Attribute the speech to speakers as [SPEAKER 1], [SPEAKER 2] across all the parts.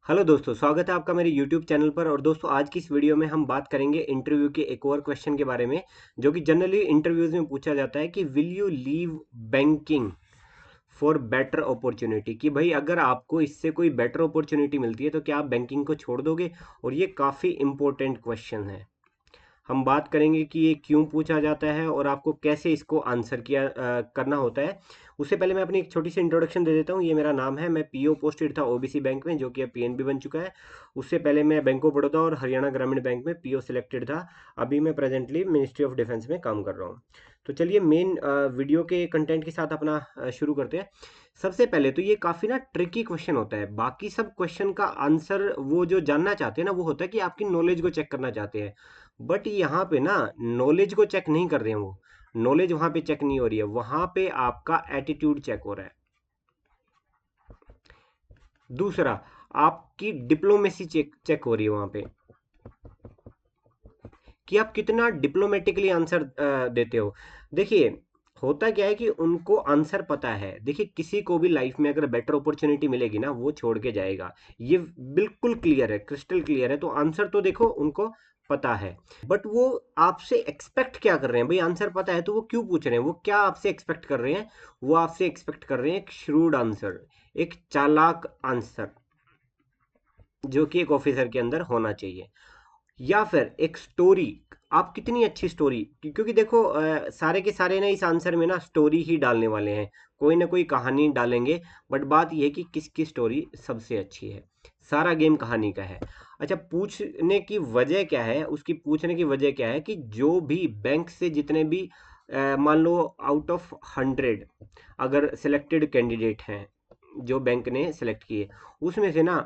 [SPEAKER 1] Hello दोस्तों, स्वागत है आपका मेरे YouTube चैनल पर। और दोस्तों, आज की इस वीडियो में हम बात करेंगे इंटरव्यू के एक और क्वेश्चन के बारे में, जो कि जनरली इंटरव्यूज में पूछा जाता है कि will you leave banking for better opportunity. कि भाई, अगर आपको इससे कोई बेटर अपॉर्चुनिटी मिलती है तो क्या आप बैंकिंग को छोड़ दोगे। और ये काफ़ी इंपॉर्टेंट क्वेश्चन है। हम बात करेंगे कि ये क्यों पूछा जाता है और आपको कैसे इसको आंसर करना होता है। उससे पहले मैं अपनी एक छोटी सी इंट्रोडक्शन दे देता हूँ। ये मेरा नाम है, मैं पीओ पोस्टेड था ओबीसी बैंक में, जो कि अब पीएनबी बन चुका है। उससे पहले मैं बैंक ऑफ बड़ौदा और हरियाणा ग्रामीण बैंक में पीओ सिलेक्टेड था। अभी मैं प्रेजेंटली मिनिस्ट्री ऑफ डिफेंस में काम कर रहा हूँ। तो चलिए मेन वीडियो के कंटेंट के साथ अपना शुरू करते हैं। सबसे पहले तो ये काफ़ी ना ट्रिकी क्वेश्चन होता है। बाकी सब क्वेश्चन का आंसर वो जो जानना चाहते हैं ना, वो होता है कि आपकी नॉलेज को चेक करना चाहते हैं। बट यहाँ पे ना नॉलेज को चेक नहीं कर रहे हैं वो। नॉलेज वहां पे चेक नहीं हो रही है, वहां पे आपका एटीट्यूड चेक हो रहा है। दूसरा, आपकी डिप्लोमेसी चेक चेक हो रही है वहां पे, कि आप कितना डिप्लोमेटिकली आंसर देते हो। देखिए, होता क्या है कि उनको आंसर पता है। देखिए, किसी को भी लाइफ में अगर बेटर अपॉर्चुनिटी मिलेगी ना, वो छोड़ के जाएगा। ये बिल्कुल क्लियर है, क्रिस्टल क्लियर है। तो आंसर तो देखो उनको पता है। बट वो आपसे एक्सपेक्ट क्या कर रहे हैं भाई? आंसर पता है तो वो क्यों पूछ रहे हैं? वो क्या आपसे एक्सपेक्ट कर रहे हैं? वो आपसे एक्सपेक्ट कर रहे हैं एक श्रूड आंसर, एक चालाक आंसर, जो कि एक ऑफिसर के अंदर होना चाहिए। या फिर एक स्टोरी, आप कितनी अच्छी स्टोरी, क्योंकि देखो सारे के सारे ना इस आंसर में ना स्टोरी ही डालने वाले हैं, कोई ना कोई कहानी डालेंगे। बट बात यह है कि किसकी स्टोरी सबसे अच्छी है। सारा गेम कहानी का है। अच्छा, पूछने की वजह क्या है? उसकी पूछने की वजह क्या है कि जो भी बैंक से जितने भी मान लो आउट ऑफ 100 अगर सिलेक्टेड कैंडिडेट हैं, जो बैंक ने सेलेक्ट किए, उसमें से ना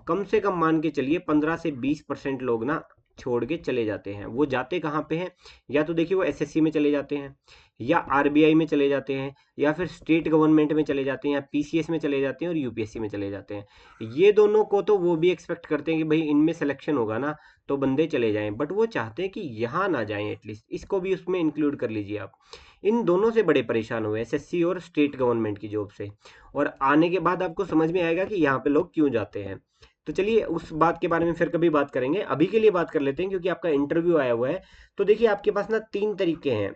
[SPEAKER 1] कम से कम मान के चलिए 15 से 20% लोग ना छोड़ के चले जाते हैं। वो जाते कहाँ पे हैं? या तो देखिए वो एसएससी में चले जाते हैं, या आरबीआई में चले जाते हैं, या फिर स्टेट गवर्नमेंट में चले जाते हैं, या पीसीएस में चले जाते हैं, और यूपीएससी में चले जाते हैं। ये दोनों को तो वो भी एक्सपेक्ट करते हैं कि भाई इनमें सिलेक्शन होगा ना, तो बंदे चले जाएं। बट वो चाहते हैं कि यहाँ ना जाएं, एटलीस्ट इसको भी उसमें इंक्लूड कर लीजिए आप। इन दोनों से बड़े परेशान हुए, एसएससी और स्टेट गवर्नमेंट की जॉब से। और आने के बाद आपको समझ में आएगा कि यहाँ पे लोग क्यों जाते हैं। तो चलिए उस बात के बारे में फिर कभी बात करेंगे। अभी के लिए बात कर लेते हैं, क्योंकि आपका इंटरव्यू आया हुआ है। तो देखिए, आपके पास ना 3 तरीके हैं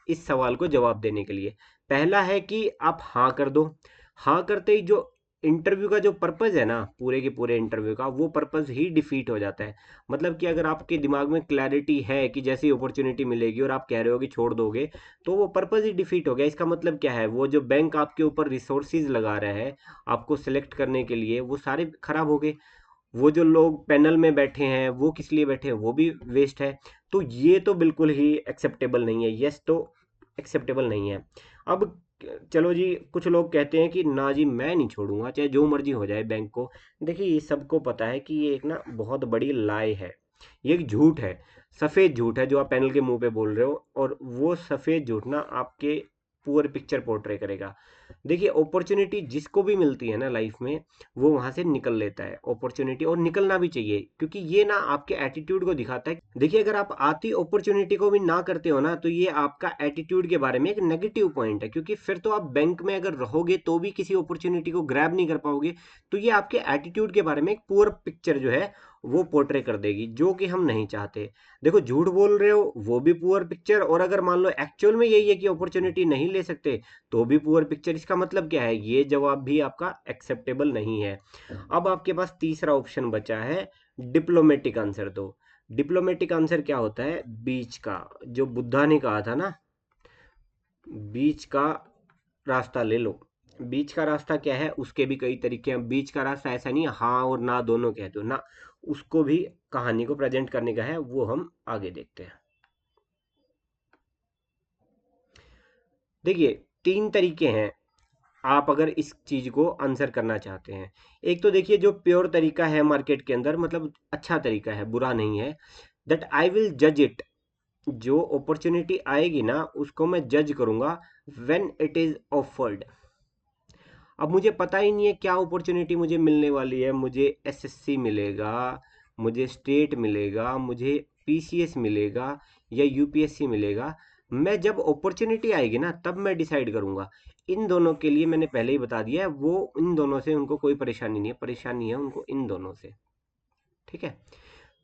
[SPEAKER 1] इस सवाल को जवाब देने के लिए। पहला है कि आप हाँ कर दो। हाँ करते ही जो इंटरव्यू का जो पर्पज है ना, पूरे के पूरे इंटरव्यू का, वो पर्पज ही डिफीट हो जाता है। मतलब कि अगर आपके दिमाग में क्लैरिटी है कि जैसी अपॉर्चुनिटी मिलेगी और आप कह रहे हो कि छोड़ दोगे, तो वो पर्पज ही डिफीट हो गया। इसका मतलब क्या है? वो जो बैंक आपके ऊपर रिसोर्सिस लगा रहा है आपको सिलेक्ट करने के लिए, वो सारे खराब हो गए। वो जो लोग पैनल में बैठे हैं, वो किस लिए बैठे हैं, वो भी वेस्ट है। तो ये तो बिल्कुल ही एक्सेप्टेबल नहीं है। यस तो एक्सेप्टेबल नहीं है। अब चलो जी, कुछ लोग कहते हैं कि ना जी, मैं नहीं छोड़ूंगा चाहे जो मर्जी हो जाए बैंक को। देखिए, ये सबको पता है कि ये एक ना बहुत बड़ी लाई है। ये एक झूठ है, सफेद झूठ है, जो आप पैनल के मुंह पे बोल रहे हो। और वो सफेद झूठ ना आपके पुअर पिक्चर पोर्ट्रे करेगा। देखिए, अपॉर्चुनिटी जिसको भी मिलती है ना लाइफ में, वो वहां से निकल लेता है अपॉर्चुनिटी, और निकलना भी चाहिए, क्योंकि ये ना आपके एटीट्यूड को दिखाता है। देखिए, अगर आप आती अपॉर्चुनिटी को भी ना करते हो ना, तो ये आपका एटीट्यूड के बारे में एक नेगेटिव पॉइंट है। क्योंकि फिर तो आप बैंक में अगर रहोगे तो भी किसी अपॉर्चुनिटी को ग्रैब नहीं कर पाओगे। तो ये आपके एटीट्यूड के बारे में एक पुअर पिक्चर जो है वो पोर्ट्रे कर देगी, जो कि हम नहीं चाहते। देखो, झूठ बोल रहे हो वो भी पुअर पिक्चर, और अगर मान लो एक्चुअल में यही है कि अपॉर्चुनिटी नहीं ले सकते, तो भी पुअर पिक्चर। इसका मतलब क्या है? ये जवाब भी आपका एक्सेप्टेबल नहीं है। अब आपके पास तीसरा ऑप्शन बचा है, डिप्लोमेटिक आंसर दो। डिप्लोमेटिक आंसर क्या होता है? बीच का, जो बुद्धा ने कहा था ना, बीच का रास्ता ले लो। बीच का रास्ता क्या है? उसके भी कई तरीके हैं। बीच का रास्ता ऐसा नहीं है हाँ और ना दोनों कह दो ना, उसको भी कहानी को प्रेजेंट करने का है। वो हम आगे देखते हैं। देखिए, 3 तरीके हैं आप अगर इस चीज को आंसर करना चाहते हैं। एक तो देखिए, जो प्योर तरीका है मार्केट के अंदर, मतलब अच्छा तरीका है, बुरा नहीं है, दैट आई विल जज इट। जो अपॉर्चुनिटी आएगी ना, उसको मैं जज करूंगा व्हेन इट इज ऑफर्ड। अब मुझे पता ही नहीं है क्या अपॉर्चुनिटी मुझे मिलने वाली है। मुझे एसएससी मिलेगा, मुझे स्टेट मिलेगा, मुझे पीसीएस मिलेगा, या यूपीएससी मिलेगा। मैं जब अपॉर्चुनिटी आएगी ना, तब मैं डिसाइड करूंगा। इन दोनों के लिए मैंने पहले ही बता दिया है, वो इन दोनों से उनको कोई परेशानी नहीं है, परेशानी है उनको इन दोनों से। ठीक है,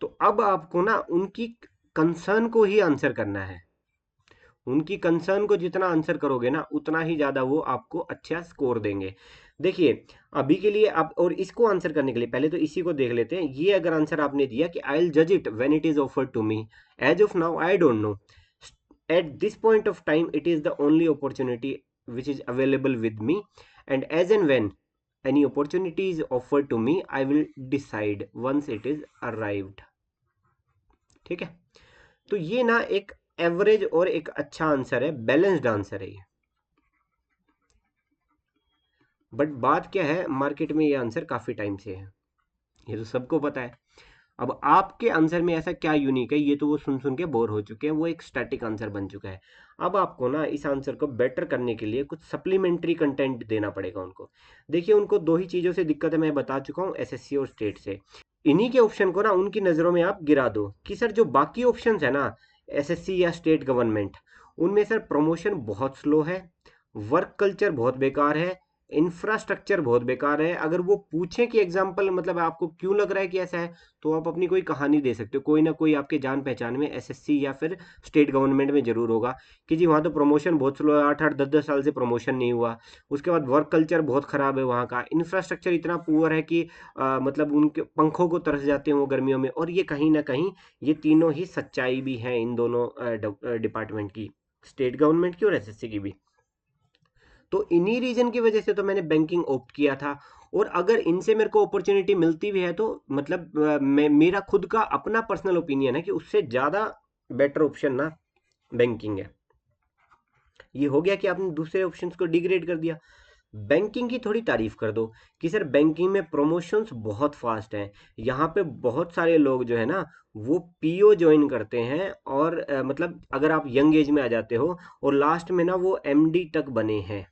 [SPEAKER 1] तो अब आपको ना उनकी कंसर्न को ही आंसर करना है। उनकी कंसर्न को जितना आंसर करोगे ना, उतना ही ज्यादा वो आपको अच्छा स्कोर देंगे। देखिए, अभी के लिए आप, और इसको आंसर करने के लिए पहले तो इसी को देख लेते हैं। ये अगर आंसर आपने दिया कि आई विल जज it when it is offered to me, as of now I don't know, at this point of time it is the only opportunity which is available with me, and as and when any opportunity is offered to me I will decide once it is arrived। ठीक है, तो ये ना एक average और एक अच्छा answer है, बैलेंस्ड आंसर है ये। बट बात क्या है, मार्केट में ये आंसर काफी टाइम से है, ये तो सबको पता है। अब आपके आंसर में ऐसा क्या यूनिक है, ये तो वो सुन सुन के बोर हो चुके हैं, वो एक स्टैटिक आंसर बन चुका है। अब आपको ना इस आंसर को बेटर करने के लिए कुछ सप्लीमेंट्री कंटेंट देना पड़ेगा उनको। देखिए, उनको दो ही चीजों से दिक्कत है, मैं बता चुका हूँ, एसएससी और स्टेट से। इन्हीं के ऑप्शन को ना उनकी नजरों में आप गिरा दो कि सर जो बाकी ऑप्शन है ना, एसएससी या स्टेट गवर्नमेंट, उनमें सर प्रमोशन बहुत स्लो है, वर्क कल्चर बहुत बेकार है, इंफ्रास्ट्रक्चर बहुत बेकार है। अगर वो पूछें कि एग्जाम्पल मतलब आपको क्यों लग रहा है कि ऐसा है, तो आप अपनी कोई कहानी दे सकते हो। कोई ना कोई आपके जान पहचान में एसएससी या फिर स्टेट गवर्नमेंट में जरूर होगा कि जी वहाँ तो प्रमोशन बहुत स्लो है, 8-8 10-10 साल से प्रमोशन नहीं हुआ। उसके बाद वर्क कल्चर बहुत खराब है वहाँ का, इंफ्रास्ट्रक्चर इतना पुअर है कि मतलब उनके पंखों को तरस जाते हैं वो गर्मियों में। और ये कहीं ना कहीं ये तीनों ही सच्चाई भी है इन दोनों डिपार्टमेंट की, स्टेट गवर्नमेंट की और एसएससी की भी। तो इन्हीं रीजन की वजह से तो मैंने बैंकिंग ऑप्ट किया था। और अगर इनसे मेरे को अपॉर्चुनिटी मिलती भी है तो मतलब मेरा खुद का अपना पर्सनल ओपिनियन है कि उससे ज़्यादा बेटर ऑप्शन ना बैंकिंग है। ये हो गया कि आपने दूसरे ऑप्शंस को डिग्रेड कर दिया। बैंकिंग की थोड़ी तारीफ कर दो कि सर बैंकिंग में प्रमोशंस बहुत फास्ट हैं, यहाँ पे बहुत सारे लोग जो है ना वो पीओ ज्वाइन करते हैं, और मतलब अगर आप यंग एज में आ जाते हो और लास्ट में ना वो एमडी तक बने हैं।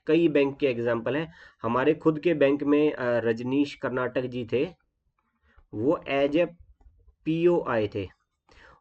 [SPEAKER 1] कई बैंक के एग्जाम्पल हैं, हमारे खुद के बैंक में रजनीश कर्नाटक जी थे, वो एज ए पीओ आए थे।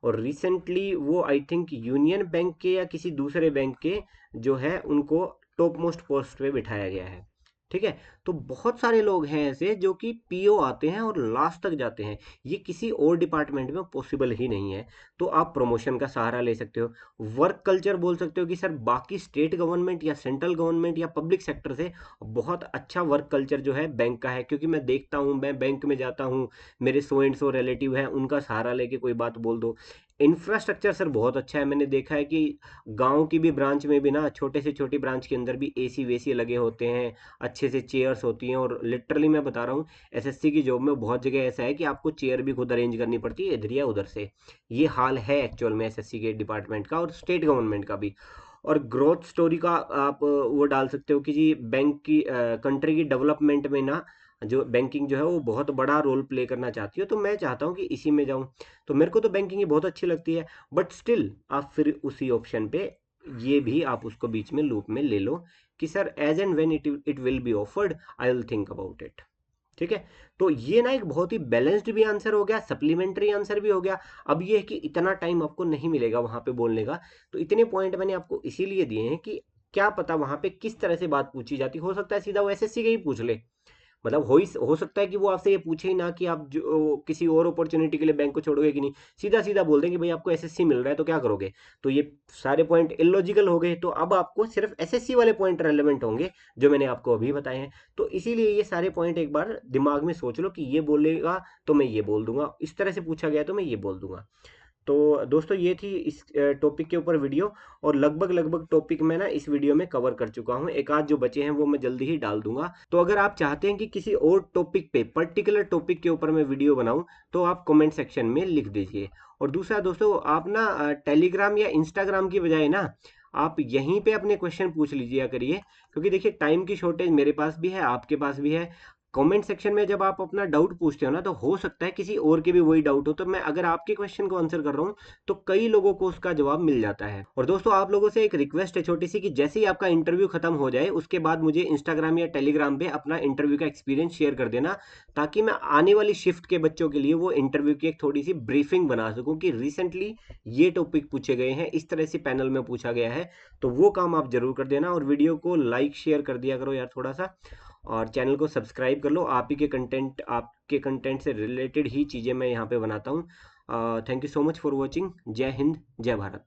[SPEAKER 1] और रिसेंटली वो आई थिंक यूनियन बैंक के या किसी दूसरे बैंक के जो है उनको टॉप मोस्ट पोस्ट पे बिठाया गया है। ठीक है, तो बहुत सारे लोग हैं ऐसे जो कि पीओ आते हैं और लास्ट तक जाते हैं, ये किसी और डिपार्टमेंट में पॉसिबल ही नहीं है। तो आप प्रमोशन का सहारा ले सकते हो। वर्क कल्चर बोल सकते हो कि सर बाकी स्टेट गवर्नमेंट या सेंट्रल गवर्नमेंट या पब्लिक सेक्टर से बहुत अच्छा वर्क कल्चर जो है बैंक का है, क्योंकि मैं देखता हूँ, मैं बैंक में जाता हूँ, मेरे सो एंड सो रिलेटिव हैं, उनका सहारा लेके कोई बात बोल दो। इंफ्रास्ट्रक्चर सर बहुत अच्छा है, मैंने देखा है कि गांव की भी ब्रांच में भी ना, छोटे से छोटी ब्रांच के अंदर भी एसी वेसी लगे होते हैं, अच्छे से चेयर्स होती हैं। और लिटरली मैं बता रहा हूँ, एसएससी की जॉब में बहुत जगह ऐसा है कि आपको चेयर भी खुद अरेंज करनी पड़ती है इधर या उधर से। ये हाल है एक्चुअल में एसएससी के डिपार्टमेंट का और स्टेट गवर्नमेंट का भी। और ग्रोथ स्टोरी का आप वो डाल सकते हो कि जी बैंक की कंट्री की डेवलपमेंट में ना जो बैंकिंग जो है वो बहुत बड़ा रोल प्ले करना चाहती हो, तो मैं चाहता हूँ कि इसी में जाऊँ। तो मेरे को तो बैंकिंग ही बहुत अच्छी लगती है। बट स्टिल आप फिर उसी ऑप्शन पे ये भी आप उसको बीच में लूप में ले लो कि sir as and when it will be offered I will think about it. ठीक है, तो ये ना एक बहुत ही बैलेंस्ड भी आंसर हो गया, सप्लीमेंट्री आंसर भी हो गया। अब ये है कि इतना टाइम आपको नहीं मिलेगा वहां पे बोलने का, तो इतने पॉइंट मैंने आपको इसीलिए दिए हैं कि क्या पता वहां पे किस तरह से बात पूछी जाती, हो सकता है सीधा वो एसएससी का ही पूछ ले। मतलब हो सकता है कि वो आपसे ये पूछे ही ना कि आप जो किसी और अपॉर्चुनिटी के लिए बैंक को छोड़ोगे कि नहीं, सीधा सीधा बोल दें कि भाई आपको एसएससी मिल रहा है तो क्या करोगे। तो ये सारे पॉइंट इलॉजिकल हो गए, तो अब आपको सिर्फ एसएससी वाले पॉइंट रेलेवेंट होंगे जो मैंने आपको अभी बताए हैं। तो इसीलिए ये सारे पॉइंट एक बार दिमाग में सोच लो कि ये बोलेगा तो मैं ये बोल दूंगा, इस तरह से पूछा गया तो मैं ये बोल दूंगा। तो दोस्तों ये थी इस टॉपिक के ऊपर वीडियो, और लगभग लगभग टॉपिक मैं ना इस वीडियो में कवर कर चुका हूँ। एक आध जो बचे हैं वो मैं जल्दी ही डाल दूंगा। तो अगर आप चाहते हैं कि किसी और टॉपिक पे, पर्टिकुलर टॉपिक के ऊपर मैं वीडियो बनाऊं, तो आप कमेंट सेक्शन में लिख दीजिए। और दूसरा दोस्तों, आप ना टेलीग्राम या इंस्टाग्राम की बजाय ना आप यहीं पे अपने क्वेश्चन पूछ लीजिए करिए, क्योंकि देखिए टाइम की शॉर्टेज मेरे पास भी है, आपके पास भी है। कमेंट सेक्शन में जब आप अपना डाउट पूछते हो ना, तो हो सकता है किसी और के भी वही डाउट हो, तो मैं अगर आपके क्वेश्चन को आंसर कर रहा हूँ तो कई लोगों को उसका जवाब मिल जाता है। और दोस्तों, आप लोगों से एक रिक्वेस्ट है छोटी सी, कि जैसे ही आपका इंटरव्यू खत्म हो जाए उसके बाद मुझे इंस्टाग्राम या टेलीग्राम पे अपना इंटरव्यू का एक्सपीरियंस शेयर कर देना, ताकि मैं आने वाली शिफ्ट के बच्चों के लिए वो इंटरव्यू की एक थोड़ी सी ब्रीफिंग बना सकूं कि रिसेंटली ये टॉपिक पूछे गए हैं, इस तरह से पैनल में पूछा गया है। तो वो काम आप जरूर कर देना, और वीडियो को लाइक शेयर कर दिया करो यार थोड़ा सा, और चैनल को सब्सक्राइब कर लो। आप ही के कंटेंट, आपके कंटेंट से रिलेटेड ही चीज़ें मैं यहाँ पे बनाता हूँ। Thank you so much for watching. जय हिंद, जय भारत।